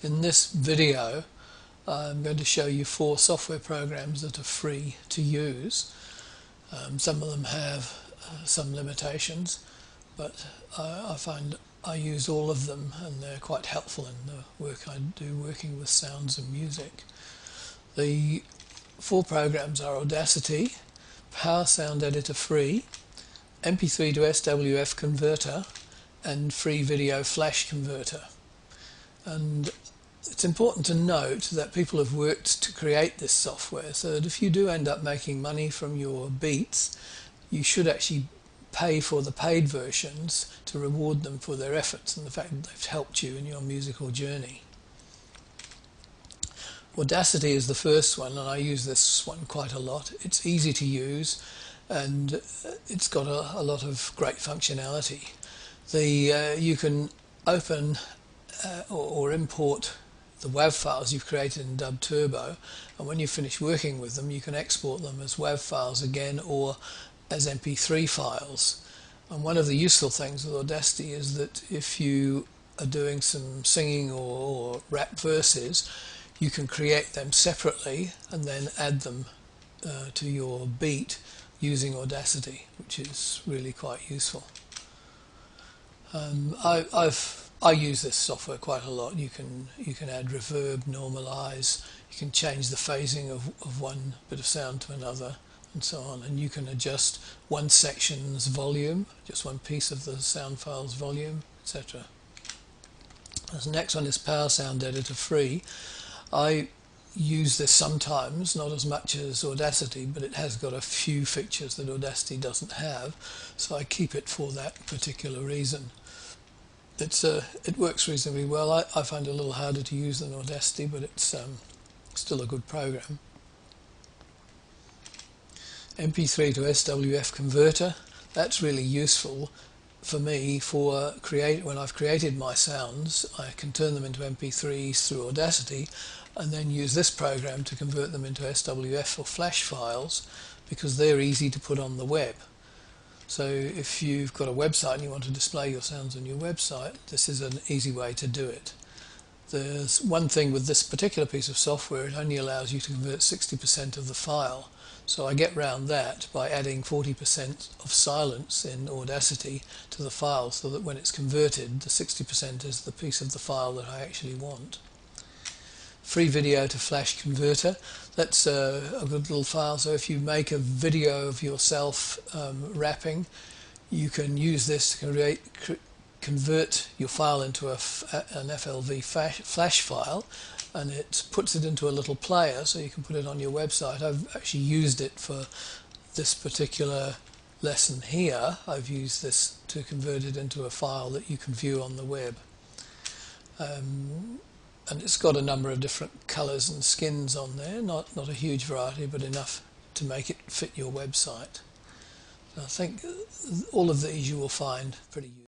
In this video I'm going to show you 4 software programs that are free to use. Some of them have some limitations, but I find I use all of them and they're quite helpful in the work I do working with sounds and music. The 4 programs are Audacity, Power Sound Editor Free, MP3 to SWF Converter, and Free Video Flash Converter. And it's important to note that people have worked to create this software, so that if you do end up making money from your beats, you should actually pay for the paid versions to reward them for their efforts and the fact that they've helped you in your musical journey. Audacity is the first one, and I use this one quite a lot. It's easy to use and it's got a lot of great functionality. You can open or import the WAV files you've created in DubTurbo, and when you finish working with them you can export them as WAV files again or as MP3 files. And one of the useful things with Audacity is that if you are doing some singing or rap verses, you can create them separately and then add them to your beat using Audacity, which is really quite useful. I use this software quite a lot. You can add reverb, normalize, you can change the phasing of one bit of sound to another, and so on, and you can adjust one section's volume, just one piece of the sound file's volume, etc. The next one is Power Sound Editor Free. I use this sometimes, not as much as Audacity, but it has got a few features that Audacity doesn't have, so I keep it for that particular reason. It works reasonably well. I find it a little harder to use than Audacity, but it's still a good program. MP3 to SWF Converter, that's really useful for me for when I've created my sounds. I can turn them into MP3s through Audacity and then use this program to convert them into SWF or Flash files, because they're easy to put on the web. So if you've got a website and you want to display your sounds on your website, this is an easy way to do it. There's one thing with this particular piece of software: it only allows you to convert 60% of the file. So I get round that by adding 40% of silence in Audacity to the file, so that when it's converted, the 60% is the piece of the file that I actually want. Free Video to Flash Converter, that's a good little file. So if you make a video of yourself rapping, you can use this to convert your file into an FLV flash file, and it puts it into a little player so you can put it on your website. I've actually used it for this particular lesson here. I've used this to convert it into a file that you can view on the web. And it's got a number of different colours and skins on there, not a huge variety, but enough to make it fit your website. I think all of these you will find pretty useful.